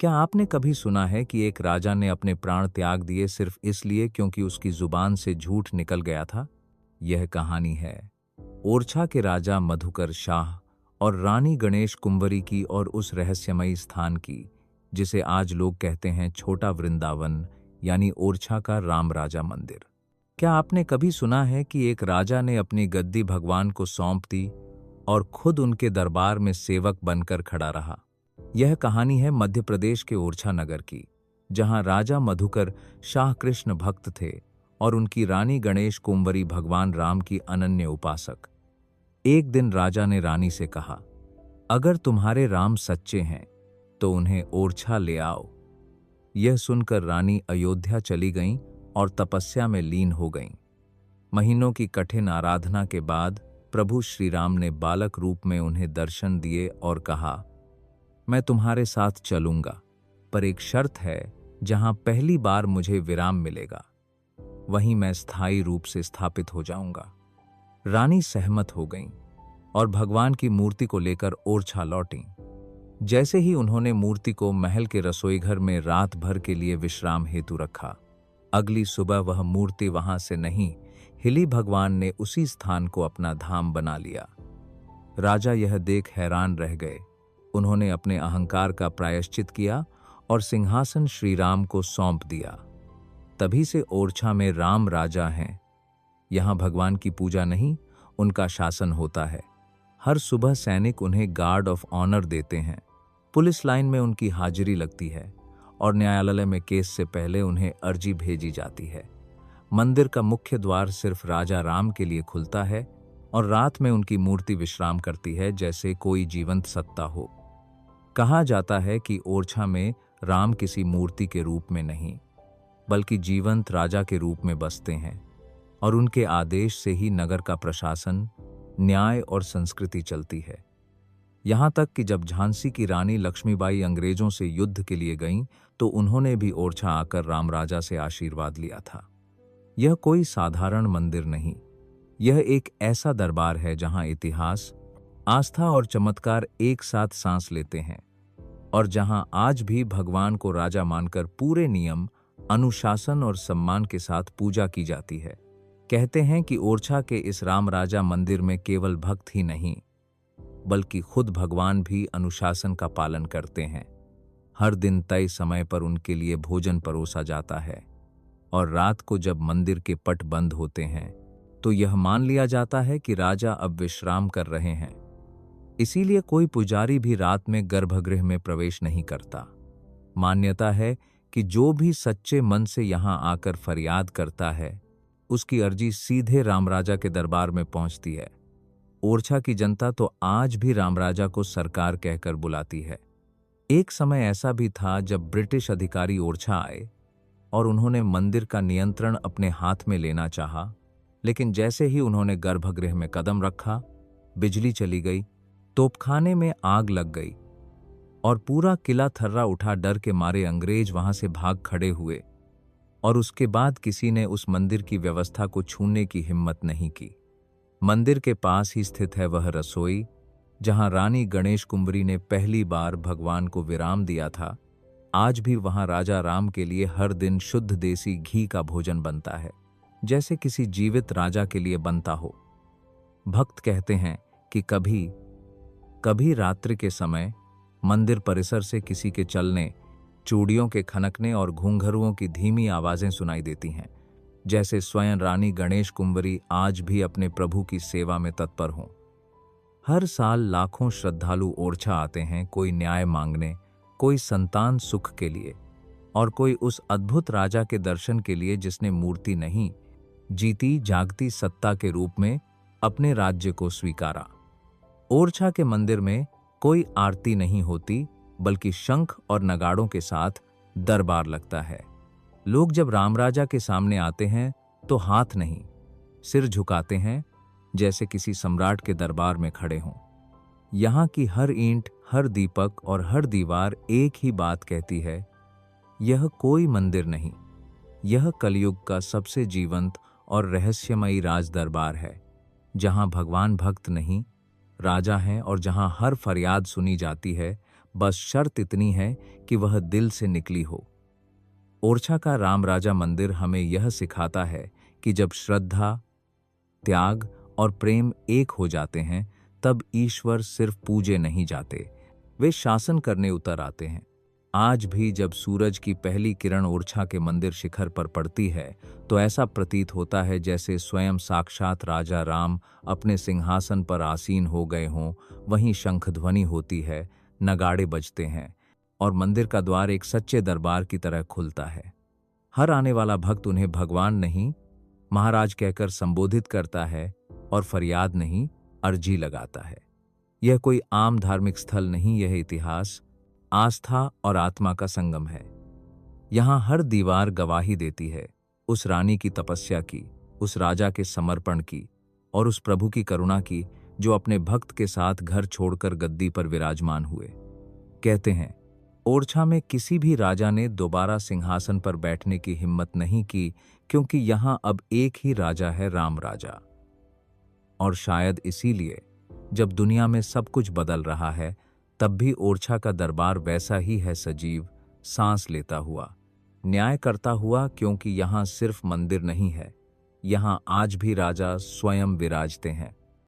क्या आपने कभी सुना है कि एक राजा ने अपने प्राण त्याग दिए सिर्फ इसलिए क्योंकि उसकी जुबान से झूठ निकल गया था? यह कहानी है ओरछा के राजा मधुकर शाह और रानी गणेश कुंवरी की और उस रहस्यमयी स्थान की जिसे आज लोग कहते हैं छोटा वृंदावन यानी ओरछा का राम राजा मंदिर। क्या आपने कभी सुना है कि एक राजा ने अपनी गद्दी भगवान को सौंप दी और खुद उनके दरबार में सेवक बनकर खड़ा रहा? यह कहानी है मध्य प्रदेश के ओरछा नगर की, जहां राजा मधुकर शाह कृष्ण भक्त थे और उनकी रानी गणेश कुंवरी भगवान राम की अनन्य उपासक। एक दिन राजा ने रानी से कहा, अगर तुम्हारे राम सच्चे हैं तो उन्हें ओरछा ले आओ। यह सुनकर रानी अयोध्या चली गईं और तपस्या में लीन हो गईं। महीनों की कठिन आराधना के बाद प्रभु श्री राम ने बालक रूप में उन्हें दर्शन दिए और कहा, मैं तुम्हारे साथ चलूंगा, पर एक शर्त है, जहां पहली बार मुझे विराम मिलेगा वहीं मैं स्थायी रूप से स्थापित हो जाऊंगा। रानी सहमत हो गईं और भगवान की मूर्ति को लेकर ओरछा लौटीं। जैसे ही उन्होंने मूर्ति को महल के रसोईघर में रात भर के लिए विश्राम हेतु रखा, अगली सुबह वह मूर्ति वहां से नहीं हिली। भगवान ने उसी स्थान को अपना धाम बना लिया। राजा यह देख हैरान रह गए। उन्होंने अपने अहंकार का प्रायश्चित किया और सिंहासन श्री राम को सौंप दिया। तभी से ओरछा में राम राजा हैं। यहां भगवान की पूजा नहीं, उनका शासन होता है। हर सुबह सैनिक उन्हें गार्ड ऑफ ऑनर देते हैं, पुलिस लाइन में उनकी हाजिरी लगती है और न्यायालय में केस से पहले उन्हें अर्जी भेजी जाती है। मंदिर का मुख्य द्वार सिर्फ राजा राम के लिए खुलता है और रात में उनकी मूर्ति विश्राम करती है जैसे कोई जीवंत सत्ता हो। कहा जाता है कि ओरछा में राम किसी मूर्ति के रूप में नहीं, बल्कि जीवंत राजा के रूप में बसते हैं और उनके आदेश से ही नगर का प्रशासन, न्याय और संस्कृति चलती है। यहां तक कि जब झांसी की रानी लक्ष्मीबाई अंग्रेजों से युद्ध के लिए गईं, तो उन्होंने भी ओरछा आकर राम राजा से आशीर्वाद लिया था। यह कोई साधारण मंदिर नहीं, यह एक ऐसा दरबार है जहां इतिहास, आस्था और चमत्कार एक साथ सांस लेते हैं और जहां आज भी भगवान को राजा मानकर पूरे नियम, अनुशासन और सम्मान के साथ पूजा की जाती है। कहते हैं कि ओरछा के इस राम राजा मंदिर में केवल भक्त ही नहीं, बल्कि खुद भगवान भी अनुशासन का पालन करते हैं। हर दिन तय समय पर उनके लिए भोजन परोसा जाता है और रात को जब मंदिर के पट बंद होते हैं तो यह मान लिया जाता है कि राजा अब विश्राम कर रहे हैं। इसीलिए कोई पुजारी भी रात में गर्भगृह में प्रवेश नहीं करता। मान्यता है कि जो भी सच्चे मन से यहां आकर फरियाद करता है, उसकी अर्जी सीधे रामराजा के दरबार में पहुंचती है। ओरछा की जनता तो आज भी रामराजा को सरकार कहकर बुलाती है। एक समय ऐसा भी था जब ब्रिटिश अधिकारी ओरछा आए और उन्होंने मंदिर का नियंत्रण अपने हाथ में लेना चाहा, लेकिन जैसे ही उन्होंने गर्भगृह में कदम रखा, बिजली चली गई, तोपखाने में आग लग गई और पूरा किला थर्रा उठा। डर के मारे अंग्रेज वहां से भाग खड़े हुए और उसके बाद किसी ने उस मंदिर की व्यवस्था को छूने की हिम्मत नहीं की। मंदिर के पास ही स्थित है वह रसोई जहां रानी गणेश कुंवरी ने पहली बार भगवान को विराम दिया था। आज भी वहां राजा राम के लिए हर दिन शुद्ध देसी घी का भोजन बनता है, जैसे किसी जीवित राजा के लिए बनता हो। भक्त कहते हैं कि कभी कभी रात्रि के समय मंदिर परिसर से किसी के चलने, चूड़ियों के खनकने और घूंघरुओं की धीमी आवाजें सुनाई देती हैं, जैसे स्वयं रानी गणेश कुंवरी आज भी अपने प्रभु की सेवा में तत्पर हों। हर साल लाखों श्रद्धालु ओरछा आते हैं, कोई न्याय मांगने, कोई संतान सुख के लिए और कोई उस अद्भुत राजा के दर्शन के लिए जिसने मूर्ति नहीं, जीती जागती सत्ता के रूप में अपने राज्य को स्वीकारा। ओरछा के मंदिर में कोई आरती नहीं होती, बल्कि शंख और नगाड़ों के साथ दरबार लगता है। लोग जब रामराजा के सामने आते हैं तो हाथ नहीं, सिर झुकाते हैं, जैसे किसी सम्राट के दरबार में खड़े हों। यहाँ की हर ईंट, हर दीपक और हर दीवार एक ही बात कहती है, यह कोई मंदिर नहीं, यह कलयुग का सबसे जीवंत और रहस्यमयी राज दरबार है, जहाँ भगवान भक्त नहीं, राजा हैं और जहां हर फरियाद सुनी जाती है, बस शर्त इतनी है कि वह दिल से निकली हो। ओरछा का राम राजा मंदिर हमें यह सिखाता है कि जब श्रद्धा, त्याग और प्रेम एक हो जाते हैं, तब ईश्वर सिर्फ पूजे नहीं जाते, वे शासन करने उतर आते हैं। आज भी जब सूरज की पहली किरण ओरछा के मंदिर शिखर पर पड़ती है, तो ऐसा प्रतीत होता है जैसे स्वयं साक्षात राजा राम अपने सिंहासन पर आसीन हो गए हों। वहीं शंखध्वनि होती है, नगाड़े बजते हैं और मंदिर का द्वार एक सच्चे दरबार की तरह खुलता है। हर आने वाला भक्त उन्हें भगवान नहीं, महाराज कहकर संबोधित करता है और फरियाद नहीं, अर्जी लगाता है। यह कोई आम धार्मिक स्थल नहीं, यह इतिहास, आस्था और आत्मा का संगम है। यहाँ हर दीवार गवाही देती है उस रानी की तपस्या की, उस राजा के समर्पण की और उस प्रभु की करुणा की जो अपने भक्त के साथ घर छोड़कर गद्दी पर विराजमान हुए। कहते हैं, ओरछा में किसी भी राजा ने दोबारा सिंहासन पर बैठने की हिम्मत नहीं की, क्योंकि यहाँ अब एक ही राजा है, राम राजा। और शायद इसीलिए जब दुनिया में सब कुछ बदल रहा है, तब भी ओरछा का दरबार वैसा ही है, सजीव, सांस लेता हुआ, न्याय करता हुआ, क्योंकि यहाँ सिर्फ मंदिर नहीं है, यहाँ आज भी राजा स्वयं विराजते हैं।